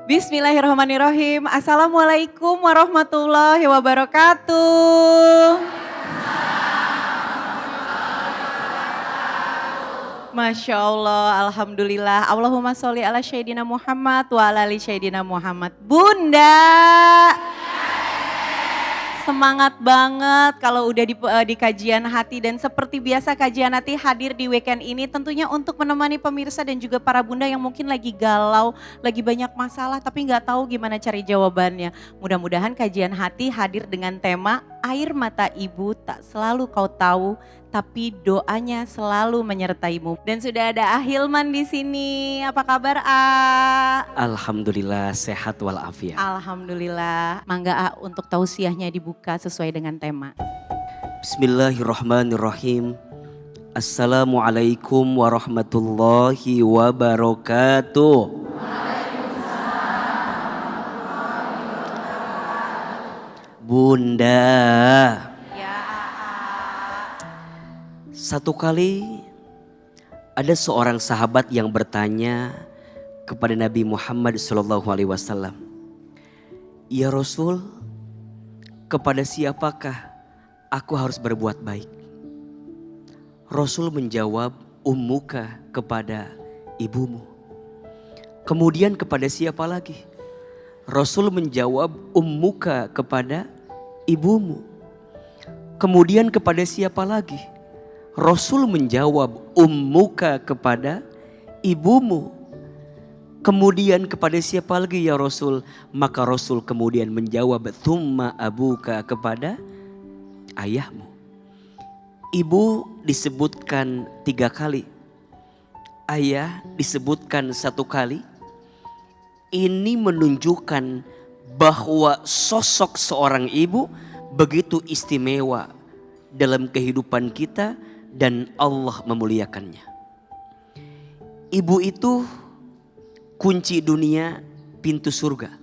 Bismillahirrahmanirrahim. Assalamualaikum warahmatullahi wabarakatuh. Masya Allah, Alhamdulillah. Allahumma sholli ala Sayyidina Muhammad wa ala ali Sayyidina Muhammad. Bunda, semangat banget kalau udah di kajian hati, dan seperti biasa kajian hati hadir di weekend ini tentunya untuk menemani pemirsa dan juga para bunda yang mungkin lagi galau, lagi banyak masalah tapi nggak tahu gimana cari jawabannya. Mudah-mudahan kajian hati hadir dengan tema air mata ibu tak selalu kau tahu, tapi doanya selalu menyertaimu. Dan sudah ada Ahilman di sini. Apa kabar, A? Alhamdulillah sehat walafiat. Alhamdulillah. Mangga, A, untuk tausiahnya dibuka sesuai dengan tema. Bismillahirrahmanirrahim. Assalamualaikum warahmatullahi wabarakatuh. Bunda. Ya, Satu kali ada seorang sahabat yang bertanya kepada Nabi Muhammad SAW. Ya Rasul, kepada siapakah aku harus berbuat baik? Rasul menjawab, ummuka, kepada ibumu. Kemudian kepada siapa lagi? Rasul menjawab, ummuka, kepada ibumu. Kemudian kepada siapa lagi? Rasul menjawab, ummuka, kepada ibumu. Kemudian kepada siapa lagi ya Rasul? Maka Rasul kemudian menjawab, thumma abuka, kepada ayahmu. Ibu disebutkan 3 kali. Ayah disebutkan 1 kali. Ini menunjukkan bahwa sosok seorang ibu begitu istimewa dalam kehidupan kita dan Allah memuliakannya. Ibu itu kunci dunia, pintu surga.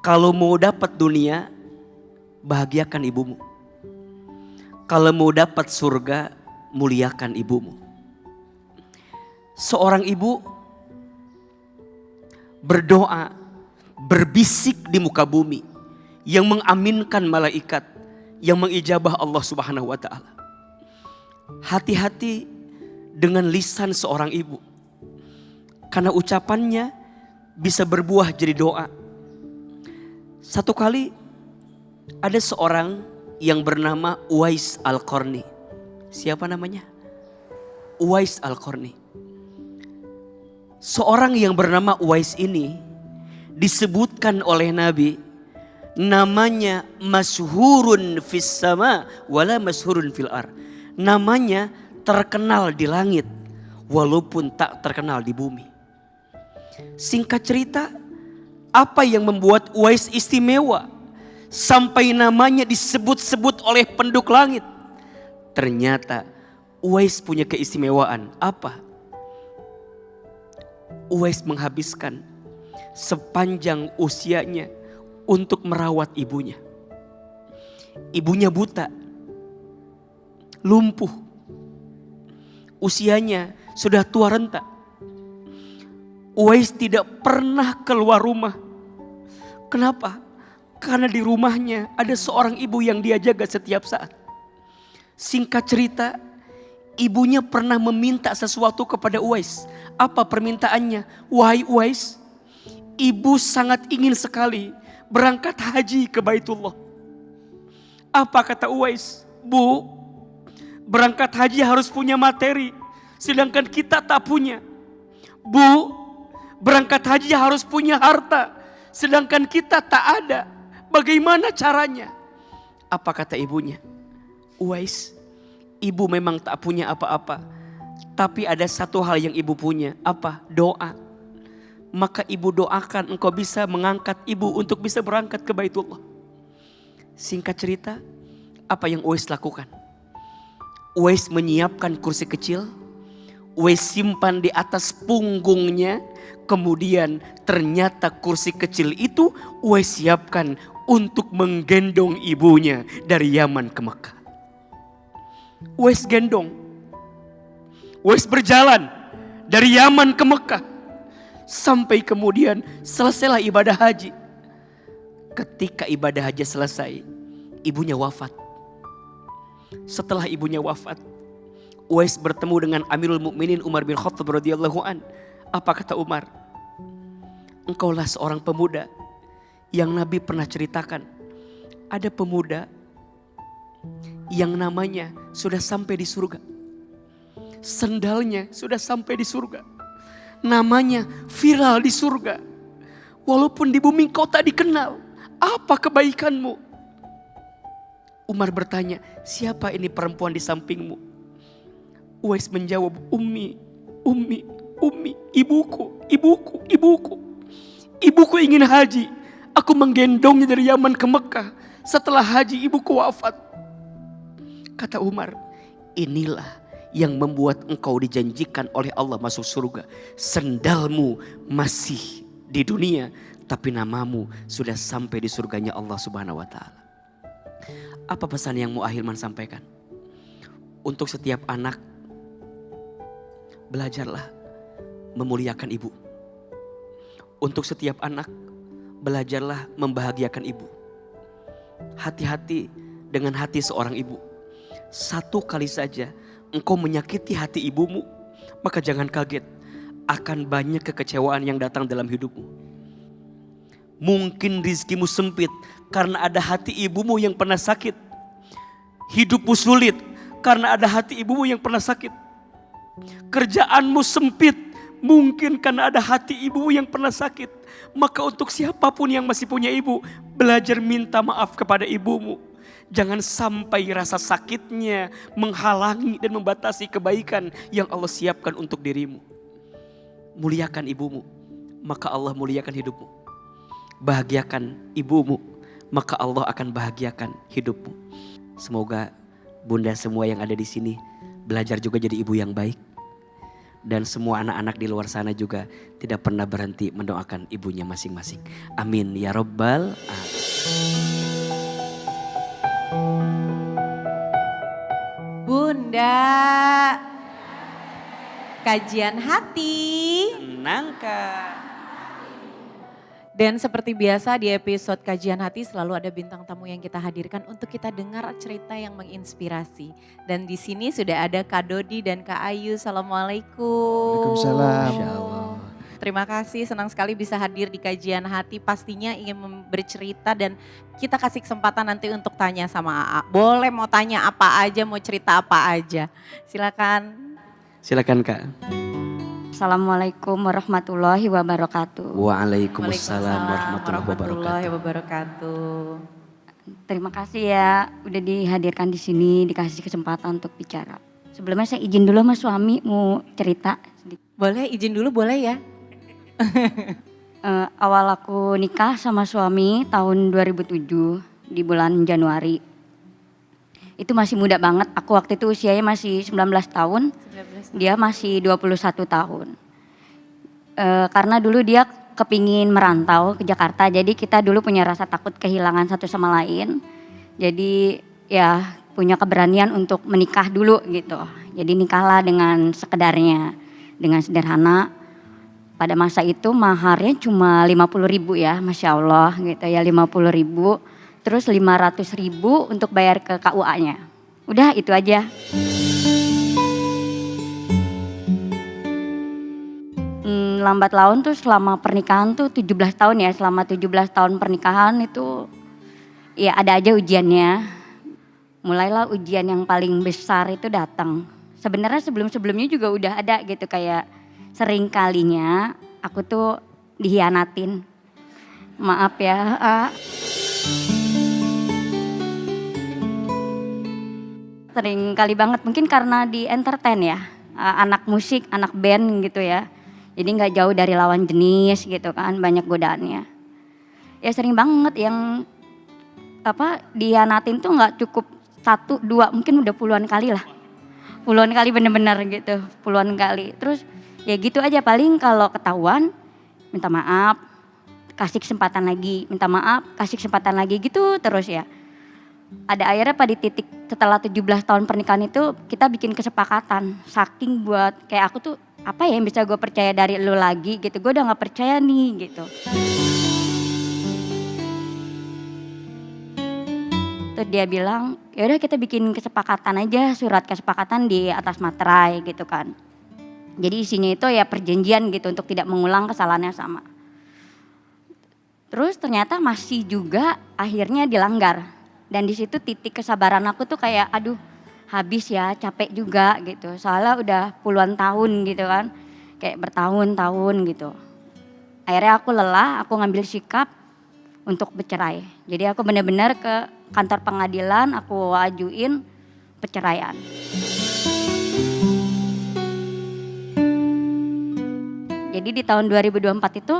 Kalau mau dapat dunia, bahagiakan ibumu. Kalau mau dapat surga, muliakan ibumu. Seorang ibu berdoa, berbisik di muka bumi, yang mengaminkan malaikat, yang mengijabah Allah Subhanahu wa ta'ala. Hati-hati dengan lisan seorang ibu, karena ucapannya bisa berbuah jadi doa. Satu kali ada seorang yang bernama Uwais Al-Qarni. Siapa namanya? Uwais Al-Qarni. Seorang yang bernama Uwais ini disebutkan oleh Nabi namanya masyhurun fis sama wala masyhurun fil ar. Namanya terkenal di langit walaupun tak terkenal di bumi. Singkat cerita, apa yang membuat Uwais istimewa sampai namanya disebut-sebut oleh penduduk langit? Ternyata Uwais punya keistimewaan. Apa? Uwais menghabiskan sepanjang usianya untuk merawat ibunya. Ibunya buta, lumpuh, usianya sudah tua renta. Uwais tidak pernah keluar rumah. Kenapa? Karena di rumahnya ada seorang ibu yang dia jaga setiap saat. Singkat cerita, ibunya pernah meminta sesuatu kepada Uwais. Apa permintaannya? Wahai Uwais, ibu sangat ingin sekali berangkat haji ke Baitullah. Apa kata Uwais? Bu, berangkat haji harus punya materi, sedangkan kita tak punya. Bu, berangkat haji harus punya harta, sedangkan kita tak ada. Bagaimana caranya? Apa kata ibunya? Uwais, ibu memang tak punya apa-apa, tapi ada satu hal yang ibu punya. Apa? Doa. Maka ibu doakan engkau bisa mengangkat ibu untuk bisa berangkat ke Baitullah. Singkat cerita, apa yang Uwais lakukan? Uwais menyiapkan kursi kecil, Uwais simpan di atas punggungnya. Kemudian ternyata kursi kecil itu Uwais siapkan untuk menggendong ibunya dari Yaman ke Mekah. Uwais gendong, Uwais berjalan dari Yaman ke Mekah. Sampai kemudian selesailah ibadah haji. Ketika ibadah haji selesai, ibunya wafat. Setelah ibunya wafat, Uwais bertemu dengan Amirul Mukminin Umar bin Khattab radhiyallahu an. Apa kata Umar? Engkaulah seorang pemuda yang Nabi pernah ceritakan. Ada pemuda yang namanya sudah sampai di surga. Sendalnya sudah sampai di surga. Namanya viral di surga. Walaupun di bumi kau tak dikenal. Apa kebaikanmu? Umar bertanya, siapa ini perempuan di sampingmu? Uwais menjawab, Ummi, ibuku. Ibuku ingin haji. Aku menggendongnya dari Yaman ke Mekah. Setelah haji ibuku wafat. Kata Umar, inilah yang membuat engkau dijanjikan oleh Allah masuk surga. Sendalmu masih di dunia, tapi namamu sudah sampai di surganya Allah Subhanahu wa taala. Apa pesan yang mau Ahilman sampaikan? Untuk setiap anak, belajarlah memuliakan ibu. Untuk setiap anak, belajarlah membahagiakan ibu. Hati-hati dengan hati seorang ibu. Satu kali saja engkau menyakiti hati ibumu, maka jangan kaget, akan banyak kekecewaan yang datang dalam hidupmu. Mungkin rizkimu sempit karena ada hati ibumu yang pernah sakit. Hidupmu sulit karena ada hati ibumu yang pernah sakit. Kerjaanmu sempit mungkin karena ada hati ibumu yang pernah sakit. Maka untuk siapapun yang masih punya ibu, belajar minta maaf kepada ibumu. Jangan sampai rasa sakitnya menghalangi dan membatasi kebaikan yang Allah siapkan untuk dirimu. Muliakan ibumu, maka Allah muliakan hidupmu. Bahagiakan ibumu, maka Allah akan bahagiakan hidupmu. Semoga bunda semua yang ada di sini belajar juga jadi ibu yang baik. Dan semua anak-anak di luar sana juga tidak pernah berhenti mendoakan ibunya masing-masing. Amin ya Rabbal alamin. Bunda, kajian hati. Nangka. Dan seperti biasa di episode kajian hati selalu ada bintang tamu yang kita hadirkan untuk kita dengar cerita yang menginspirasi. Dan di sini sudah ada Kak Dodi dan Kak Ayu. Assalamualaikum. Waalaikumsalam. Insyaallah. Terima kasih, senang sekali bisa hadir di kajian hati. Pastinya ingin bercerita dan kita kasih kesempatan nanti untuk tanya sama AA. Boleh mau tanya apa aja, mau cerita apa aja. Silakan. Silakan Kak. Assalamualaikum warahmatullahi wabarakatuh. Waalaikumsalam warahmatullahi wabarakatuh. Terima kasih ya udah dihadirkan di sini, dikasih kesempatan untuk bicara. Sebelumnya saya izin dulu sama suami mau cerita sedikit. Boleh izin dulu boleh ya? Awal aku nikah sama suami tahun 2007 di bulan Januari. Itu masih muda banget, aku waktu itu usianya masih 19 tahun, 19 dia masih 21 tahun. Karena dulu dia kepingin merantau ke Jakarta, jadi kita dulu punya rasa takut kehilangan satu sama lain. Jadi ya punya keberanian untuk menikah dulu gitu. Jadi nikahlah dengan sekedarnya, dengan sederhana. Pada masa itu maharnya cuma 50.000 ya, Masya Allah gitu ya, 50.000. Terus 500.000 untuk bayar ke KUA-nya. Udah itu aja. Lambat laun tuh selama pernikahan tuh 17 tahun ya. Selama 17 tahun pernikahan itu ya ada aja ujiannya. Mulailah ujian yang paling besar itu datang. Sebenarnya sebelum-sebelumnya juga udah ada gitu, kayak sering kalinya aku tuh dihianatin. Maaf ya. Sering kali banget, mungkin karena di entertain ya, anak musik, anak band gitu ya. Jadi gak jauh dari lawan jenis gitu kan, banyak godaannya. Ya sering banget yang dihianatin tuh gak cukup 1, 2, mungkin udah puluhan kali lah. Puluhan kali bener-bener gitu, puluhan kali. Terus ya gitu aja, paling kalau ketahuan minta maaf, kasih kesempatan lagi, minta maaf, kasih kesempatan lagi gitu terus ya. ada akhirnya pada titik setelah 17 tahun pernikahan itu kita bikin kesepakatan. Saking buat kayak aku tuh apa ya yang bisa gue percaya dari lu lagi gitu. Gue udah gak percaya nih gitu. Terus dia bilang yaudah kita bikin kesepakatan aja, surat kesepakatan di atas materai gitu kan. Jadi isinya itu ya perjanjian gitu untuk tidak mengulang kesalahan yang sama. Terus ternyata masih juga akhirnya dilanggar. Dan di situ titik kesabaran aku tuh kayak aduh habis ya, capek juga gitu. Soalnya udah puluhan tahun gitu kan. Kayak bertahun-tahun gitu. Akhirnya aku lelah, aku ngambil sikap untuk bercerai. Jadi aku benar-benar ke kantor pengadilan, aku ajuin perceraian. Jadi di tahun 2024 itu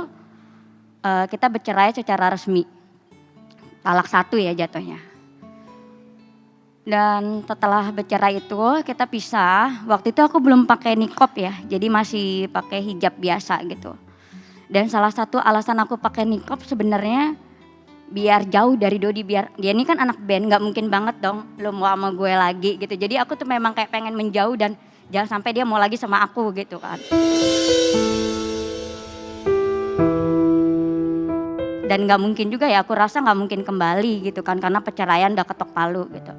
kita bercerai secara resmi. Talak 1 ya jatuhnya. Dan setelah bercerai itu kita pisah. Waktu itu aku belum pakai niqab ya. Jadi masih pakai hijab biasa gitu. Dan salah satu alasan aku pakai niqab sebenarnya biar jauh dari Dodi, biar dia ini kan anak band, nggak mungkin banget dong lo mau sama gue lagi gitu. Jadi aku tuh memang kayak pengen menjauh dan jangan sampai dia mau lagi sama aku gitu kan. Dan nggak mungkin juga ya, aku rasa nggak mungkin kembali gitu kan karena perceraian udah ketok palu gitu.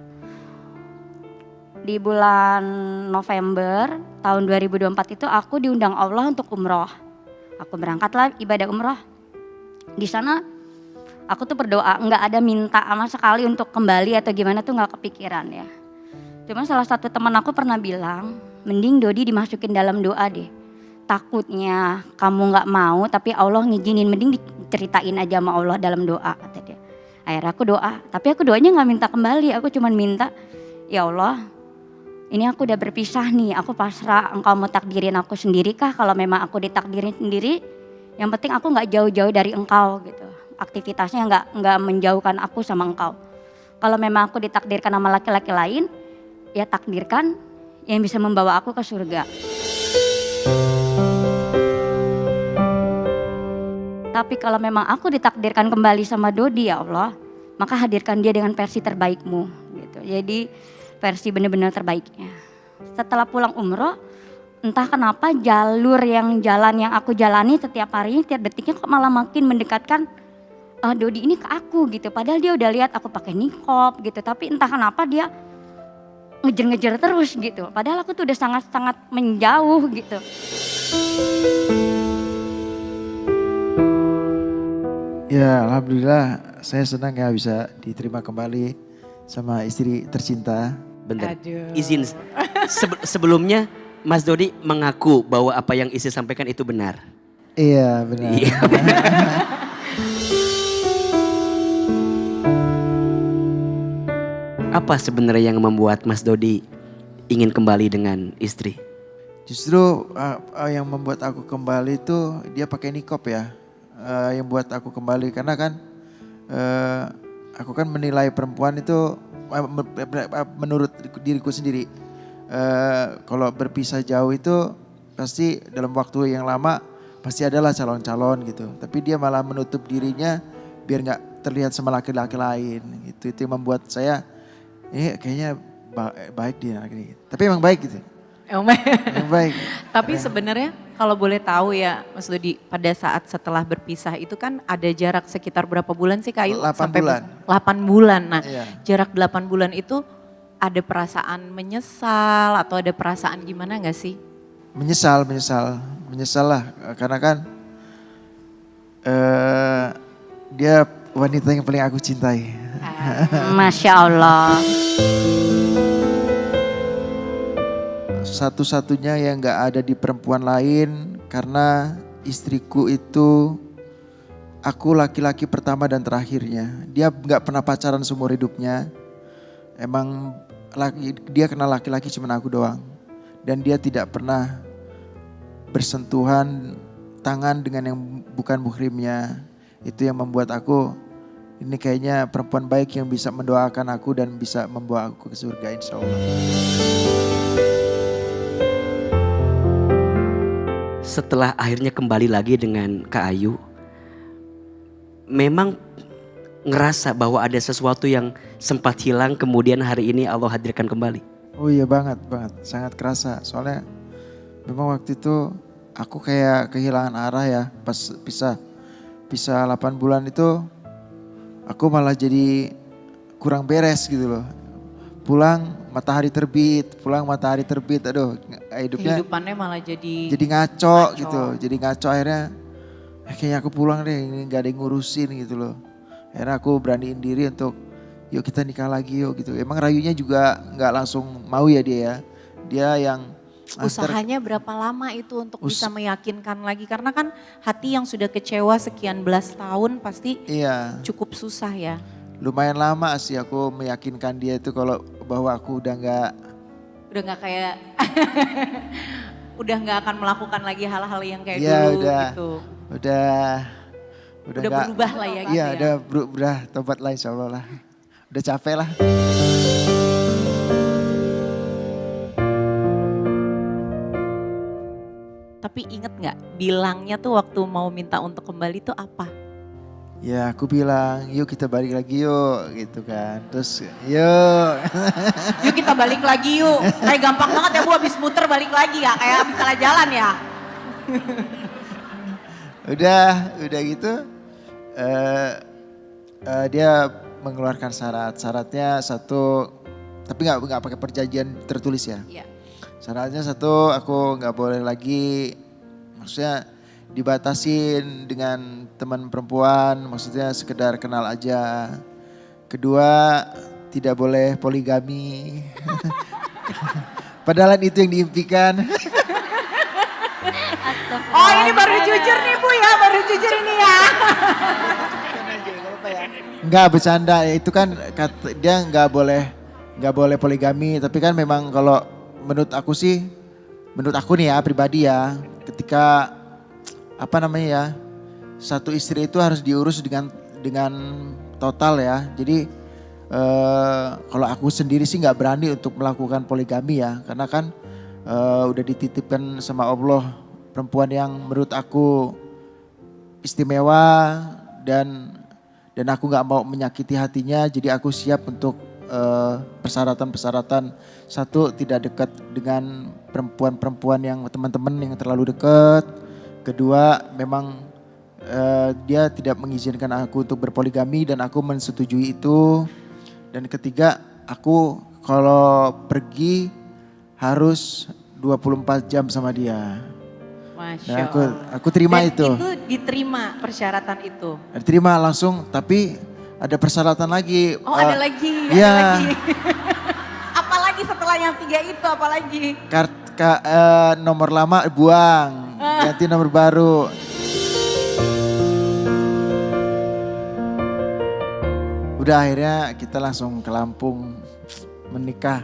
Di bulan November tahun 2024 itu aku diundang Allah untuk umroh. Aku berangkatlah ibadah umroh. Di sana aku tuh berdoa, nggak ada minta sama sekali untuk kembali atau gimana tuh nggak kepikiran ya. Cuma salah satu teman aku pernah bilang, mending Dodi dimasukin dalam doa deh. Takutnya kamu nggak mau tapi Allah ngizinin, mending diceritain aja sama Allah dalam doa kata dia. Akhirnya aku doa, tapi aku doanya nggak minta kembali, aku cuma minta ya Allah ini aku udah berpisah nih, aku pasrah, engkau mau takdirin aku sendiri kah? Kalau memang aku ditakdirin sendiri, yang penting aku nggak jauh-jauh dari engkau gitu. Aktivitasnya nggak menjauhkan aku sama engkau. Kalau memang aku ditakdirkan sama laki-laki lain, ya takdirkan yang bisa membawa aku ke surga. Tapi kalau memang aku ditakdirkan kembali sama Dodi ya Allah, maka hadirkan dia dengan versi terbaikmu gitu. Jadi versi benar-benar terbaiknya. Setelah pulang umroh, entah kenapa jalan yang aku jalani setiap harinya, setiap detiknya kok malah makin mendekatkan Dodi ini ke aku gitu. Padahal dia udah lihat aku pakai niqab gitu, tapi entah kenapa dia ngejar-ngejar terus gitu. Padahal aku tuh udah sangat-sangat menjauh gitu. Ya alhamdulillah saya senang ya bisa diterima kembali sama istri tercinta. Bentar, Aduh. izin sebelumnya Mas Dodi mengaku bahwa apa yang istri sampaikan itu benar. Iya benar. Iya. Apa sebenarnya yang membuat Mas Dodi ingin kembali dengan istri? Justru yang membuat aku kembali itu dia pakai niqab ya. Yang buat aku kembali karena kan aku kan menilai perempuan itu menurut diriku sendiri. Kalau berpisah jauh itu pasti dalam waktu yang lama pasti adalah calon-calon gitu. Tapi dia malah menutup dirinya biar nggak terlihat sama laki-laki lain. Itu yang membuat saya ini kayaknya baik dia. Tapi emang baik gitu. Emang baik. Tapi sebenarnya kalau boleh tahu ya Mas Dodi, pada saat setelah berpisah itu kan ada jarak sekitar berapa bulan sih Kak Ayu? 8 bulan. 8 bulan. Nah Iya. jarak 8 bulan itu ada perasaan menyesal atau ada perasaan gimana gak sih? Menyesal lah karena kan dia wanita yang paling aku cintai. Masya Allah. Satu-satunya yang gak ada di perempuan lain karena istriku itu aku laki-laki pertama dan terakhirnya. Dia gak pernah pacaran seumur hidupnya. Emang dia kenal laki-laki cuma aku doang. Dan dia tidak pernah bersentuhan tangan dengan yang bukan muhrimnya. Itu yang membuat aku ini kayaknya perempuan baik yang bisa mendoakan aku dan bisa membawa aku ke surga insya Allah. Setelah akhirnya kembali lagi dengan Kak Ayu, memang ngerasa bahwa ada sesuatu yang sempat hilang kemudian hari ini Allah hadirkan kembali? Oh iya banget, sangat kerasa. Soalnya memang waktu itu aku kayak kehilangan arah ya pas pisah 8 bulan itu aku malah jadi kurang beres gitu loh. Pulang matahari terbit, aduh hidupnya Kehidupannya malah jadi ngaco gitu. Jadi ngaco akhirnya kayaknya aku pulang deh, ini gak ada yang ngurusin gitu loh. Akhirnya aku beraniin diri untuk yuk kita nikah lagi yuk gitu. Emang rayunya juga gak langsung mau ya dia ya. Dia yang usahanya berapa lama itu untuk bisa meyakinkan lagi? Karena kan hati yang sudah kecewa sekian belas tahun pasti iya, cukup susah ya. lumayan lama sih aku meyakinkan dia itu kalau bahwa aku udah Udah gak kayak, udah gak akan melakukan lagi hal-hal yang kayak iya, dulu gitu. Udah Udah nggak- berubah lah ya gitu Iya ya. udah tobat lah insya Allah lah. Udah capek lah. Tapi inget gak bilangnya tuh waktu mau minta untuk kembali tuh apa? Ya aku bilang yuk kita balik lagi yuk gitu kan. Terus yuk. Yuk kita balik lagi yuk. Kayak gampang banget ya Bu habis muter balik lagi ya. Kayak habis salah jalan ya. udah gitu. Dia mengeluarkan syaratnya satu, tapi nggak pakai perjanjian tertulis ya. Iya. Syaratnya satu, aku nggak boleh lagi, maksudnya dibatasin dengan teman perempuan, maksudnya sekedar kenal aja. Kedua, tidak boleh poligami. Padahal itu yang diimpikan. Oh ini baru jujur nih Bu ya, baru jujur ini ya. Enggak bercanda, itu kan dia nggak boleh poligami, tapi kan memang kalau menurut aku nih ya pribadi ya, ketika apa namanya ya, satu istri itu harus diurus dengan total ya. Jadi kalau aku sendiri sih nggak berani untuk melakukan poligami ya, karena kan udah dititipkan sama Allah perempuan yang menurut aku istimewa dan aku nggak mau menyakiti hatinya, jadi aku siap untuk persyaratan. Satu, tidak dekat dengan perempuan yang teman-teman yang terlalu dekat. Kedua, memang dia tidak mengizinkan aku untuk berpoligami dan aku mensetujui itu. Dan ketiga, aku kalau pergi harus 24 jam sama dia. Masya Nah, Allah. aku terima Dan itu. itu diterima persyaratan itu. Diterima langsung, tapi ada persyaratan lagi. Oh ada lagi, iya. ada lagi. Apalagi setelah yang 3 itu apalagi? Nomor lama buang, ganti nomor baru. Udah akhirnya kita langsung ke Lampung menikah.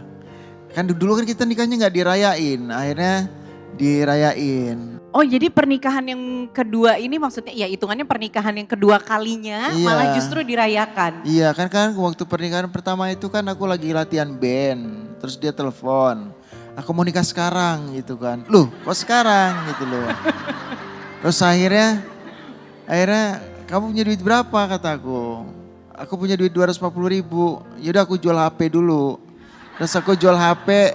Kan dulu kan kita nikahnya nggak dirayain, akhirnya dirayain. Oh jadi pernikahan yang kedua ini maksudnya ya hitungannya pernikahan yang kedua kalinya Iya. malah justru dirayakan. Iya kan waktu pernikahan pertama itu kan aku lagi latihan band, terus dia telepon, aku mau nikah sekarang gitu kan. Loh kok sekarang gitu loh. Terus akhirnya kamu punya duit berapa kataku. Aku punya duit 240.000, yaudah aku jual HP dulu. Terus aku jual HP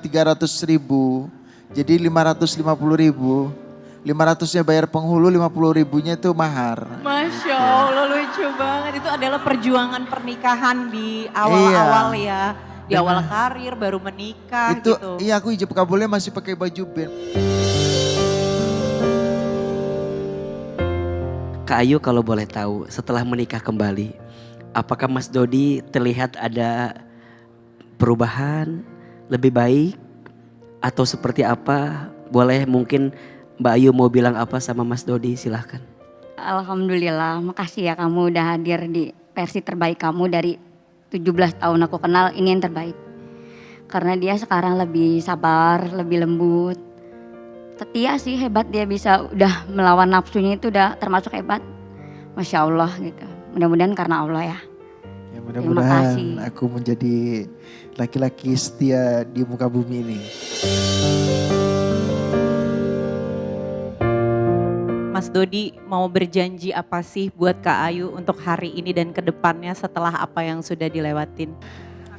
300.000. Jadi 550.000, 500-nya bayar penghulu, 50.000-nya itu mahar. Masya Allah lucu banget, itu adalah perjuangan pernikahan di awal-awal ya. Di awal karir baru menikah Itu gitu. iya aku ijab kabulnya masih pakai baju band. Kak Ayu kalau boleh tahu setelah menikah kembali, apakah Mas Dodi terlihat ada perubahan lebih baik atau seperti apa? Boleh mungkin Mbak Ayu mau bilang apa sama Mas Dodi, silahkan. Alhamdulillah, makasih ya kamu udah hadir di versi terbaik kamu dari 17 tahun aku kenal, ini yang terbaik. Karena dia sekarang lebih sabar, lebih lembut. Setia sih, hebat dia bisa udah melawan nafsunya itu udah termasuk hebat. Masya Allah gitu. Mudah-mudahan karena Allah ya. Ya Terima mudah-mudahan kasih. aku menjadi laki-laki setia di muka bumi ini. Mas Mas Dodi mau berjanji apa sih buat Kak Ayu untuk hari ini dan kedepannya setelah apa yang sudah dilewatin?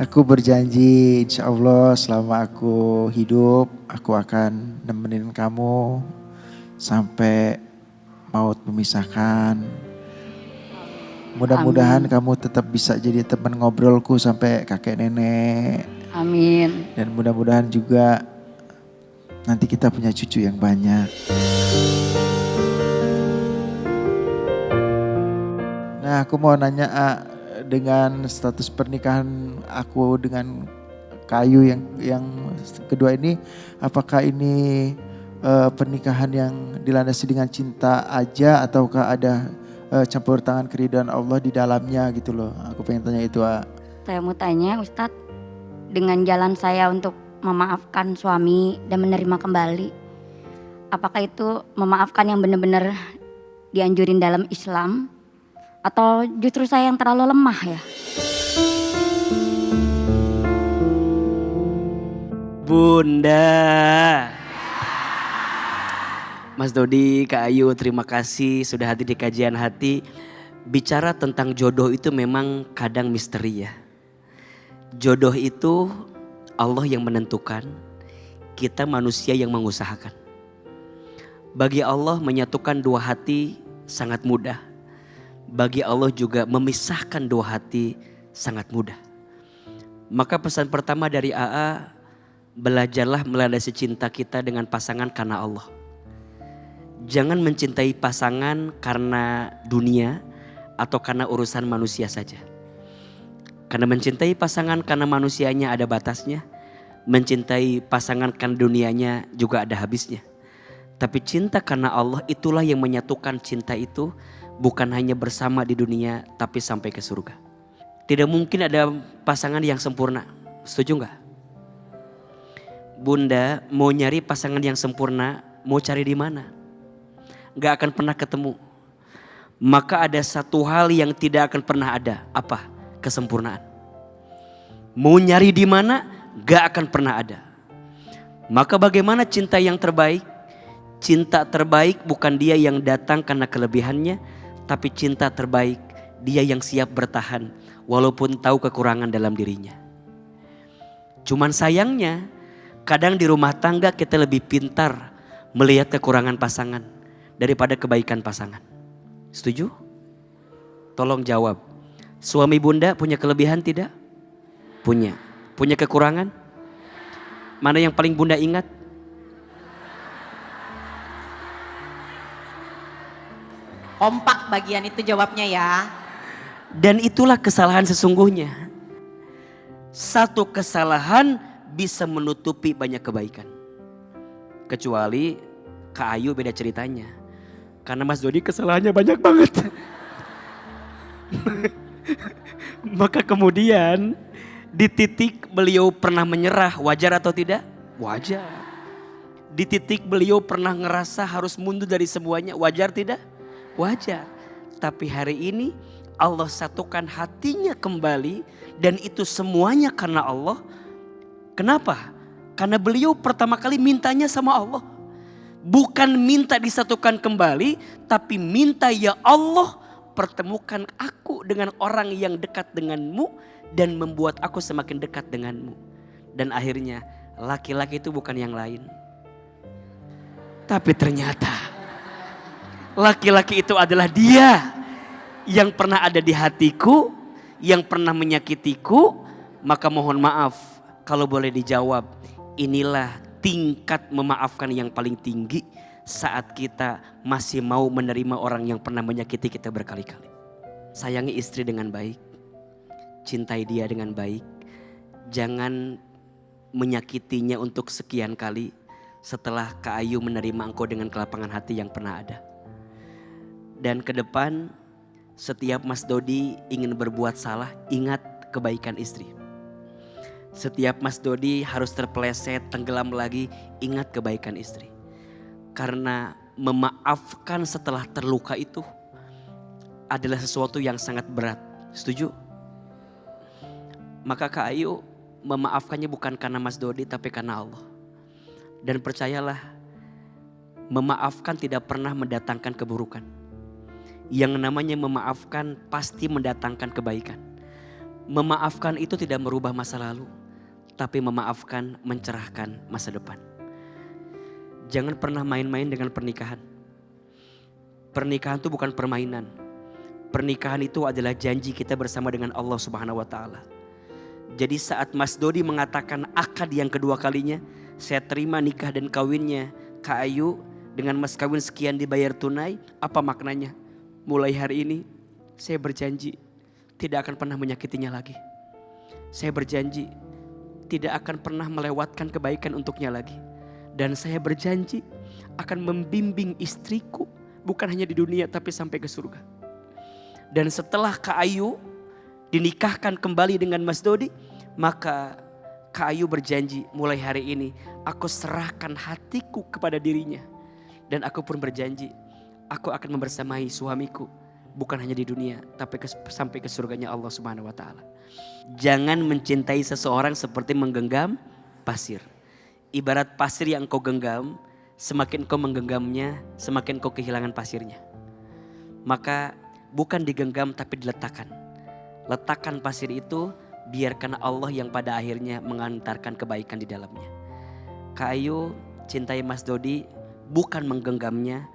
Aku berjanji insya Allah selama aku hidup aku akan nemenin kamu sampai maut memisahkan. Mudah-mudahan kamu tetap bisa jadi teman ngobrolku sampai kakek nenek. Amin. Dan mudah-mudahan juga nanti kita punya cucu yang banyak. Nah aku mau nanya dengan status pernikahan aku dengan Kayu yang kedua ini, apakah ini pernikahan yang dilandasi dengan cinta aja ataukah ada campur tangan keridhaan Allah di dalamnya gitu loh. Aku pengen tanya itu. Saya mau tanya Ustadz, dengan jalan saya untuk memaafkan suami dan menerima kembali, apakah itu memaafkan yang benar-benar dianjurin dalam Islam? Atau justru saya yang terlalu lemah ya? Bunda. Mas Dodi, Kak Ayu, terima kasih sudah hadir di kajian hati. Bicara tentang jodoh itu memang kadang misteri ya. Jodoh itu Allah yang menentukan, kita manusia yang mengusahakan. Bagi Allah menyatukan dua hati sangat mudah. Bagi Allah juga memisahkan dua hati sangat mudah. Maka pesan pertama dari AA, belajarlah melandasi cinta kita dengan pasangan karena Allah. Jangan mencintai pasangan karena dunia atau karena urusan manusia saja. Karena mencintai pasangan karena manusianya ada batasnya. Mencintai pasangan karena dunianya juga ada habisnya. Tapi cinta karena Allah itulah yang menyatukan cinta itu. Bukan hanya bersama di dunia tapi sampai ke surga. Tidak mungkin ada pasangan yang sempurna. Setuju gak? Bunda mau nyari pasangan yang sempurna, mau cari di mana? Gak akan pernah ketemu. Maka ada satu hal yang tidak akan pernah ada. Apa? Kesempurnaan. Mau nyari di mana? Gak akan pernah ada. Maka bagaimana cinta yang terbaik? Cinta terbaik bukan dia yang datang karena kelebihannya, tapi cinta terbaik dia yang siap bertahan walaupun tahu kekurangan dalam dirinya. Cuman sayangnya kadang di rumah tangga kita lebih pintar melihat kekurangan pasangan daripada kebaikan pasangan. Setuju? Tolong jawab. Suami Bunda punya kelebihan tidak? Punya. Punya kekurangan? Mana yang paling Bunda ingat? Kompak bagian itu jawabnya ya. Dan itulah kesalahan sesungguhnya. Satu kesalahan bisa menutupi banyak kebaikan. Kecuali Kak Ayu beda ceritanya. Karena Mas Dodi kesalahannya banyak banget. Maka kemudian di titik beliau pernah menyerah, wajar atau tidak? Wajar. Di titik beliau pernah ngerasa harus mundur dari semuanya, wajar tidak? Wajar. Tapi hari ini Allah satukan hatinya kembali dan itu semuanya karena Allah. Kenapa? Karena beliau pertama kali mintanya sama Allah. Bukan minta disatukan kembali, tapi minta ya Allah pertemukan aku dengan orang yang dekat denganmu dan membuat aku semakin dekat denganmu. Dan akhirnya laki-laki itu bukan yang lain. Tapi ternyata laki-laki itu adalah dia yang pernah ada di hatiku, yang pernah menyakitiku. Maka mohon maaf kalau boleh dijawab, inilah tingkat memaafkan yang paling tinggi saat kita masih mau menerima orang yang pernah menyakiti kita berkali-kali. Sayangi istri dengan baik, cintai dia dengan baik, jangan menyakitinya untuk sekian kali setelah Kak Ayu menerima engkau dengan kelapangan hati yang pernah ada. Dan ke depan setiap Mas Dodi ingin berbuat salah, ingat kebaikan istri. Setiap Mas Dodi harus terpeleset, tenggelam lagi, ingat kebaikan istri. Karena memaafkan setelah terluka itu adalah sesuatu yang sangat berat. Setuju? Maka Kak Ayu memaafkannya bukan karena Mas Dodi tapi karena Allah. Dan percayalah, Memaafkan tidak pernah mendatangkan keburukan. Yang namanya memaafkan pasti mendatangkan kebaikan. Memaafkan itu tidak merubah masa lalu, tapi memaafkan mencerahkan masa depan. Jangan pernah main-main dengan pernikahan. Pernikahan itu bukan permainan. Pernikahan itu adalah janji kita bersama dengan Allah Subhanahu wa taala. Jadi saat Mas Dodi mengatakan akad yang kedua kalinya, saya terima nikah dan kawinnya Kak Ayu dengan mas kawin sekian dibayar tunai, apa maknanya? Mulai hari ini saya berjanji tidak akan pernah menyakitinya lagi. Saya berjanji tidak akan pernah melewatkan kebaikan untuknya lagi. Dan saya berjanji akan membimbing istriku bukan hanya di dunia tapi sampai ke surga. Dan setelah Kak Ayu dinikahkan kembali dengan Mas Dodi, maka Kak Ayu berjanji mulai hari ini aku serahkan hatiku kepada dirinya. Dan aku pun berjanji aku akan membersamai suamiku bukan hanya di dunia tapi sampai ke surganya Allah Subhanahu wa taala. Jangan mencintai seseorang seperti menggenggam pasir. Ibarat pasir yang kau genggam, semakin kau menggenggamnya, semakin kau kehilangan pasirnya. Maka bukan digenggam tapi diletakkan. Letakkan pasir itu, biarkan Allah yang pada akhirnya mengantarkan kebaikan di dalamnya. Kak Ayu cintai Mas Dodi bukan menggenggamnya,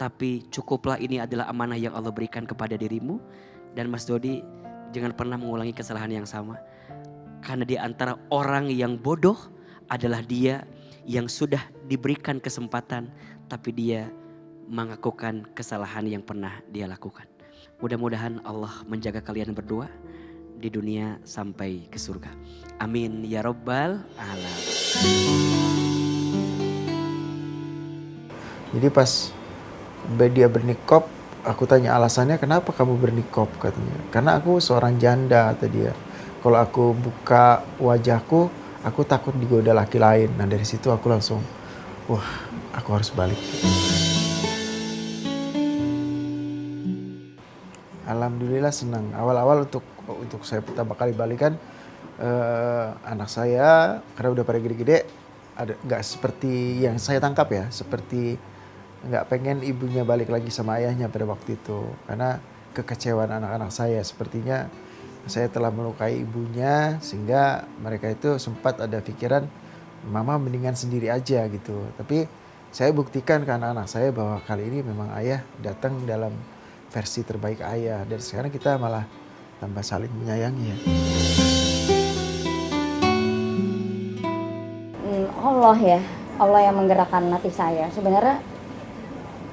tapi cukuplah ini adalah amanah yang Allah berikan kepada dirimu. Dan Mas Dodi jangan pernah mengulangi kesalahan yang sama. Karena di antara orang yang bodoh adalah dia yang sudah diberikan kesempatan tapi dia mengakukan kesalahan yang pernah dia lakukan. Mudah-mudahan Allah menjaga kalian berdua di dunia sampai ke surga. Amin ya rabbal alamin. Jadi pas dia bernikop, aku tanya alasannya kenapa kamu bernikop katanya. Karena aku seorang janda kata dia. Kalau aku buka wajahku, aku takut digoda laki lain. Nah dari situ aku langsung, wah aku harus balik. Alhamdulillah senang. Awal-awal untuk saya pertama kali balikan, anak saya karena udah pada gede-gede, ada nggak seperti yang saya tangkap ya, seperti nggak pengen ibunya balik lagi sama ayahnya pada waktu itu. Karena kekecewaan anak-anak saya, sepertinya saya telah melukai ibunya sehingga mereka itu sempat ada pikiran mama mendingan sendiri aja gitu. Tapi saya buktikan ke anak-anak saya bahwa kali ini memang ayah datang dalam versi terbaik ayah. Dan sekarang kita malah tambah saling menyayangi ya. Allah ya, Allah yang menggerakkan hati saya. Sebenarnya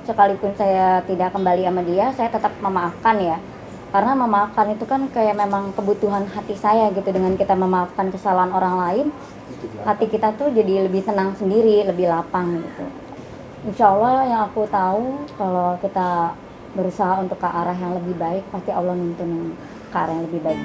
sekalipun saya tidak kembali sama dia, saya tetap memaafkan ya. Karena memaafkan itu kan kayak memang kebutuhan hati saya gitu. Dengan kita memaafkan kesalahan orang lain, hati kita tuh jadi lebih tenang sendiri, lebih lapang gitu. Insya Allah yang aku tahu kalau kita berusaha untuk ke arah yang lebih baik, pasti Allah nuntun ke arah yang lebih baik.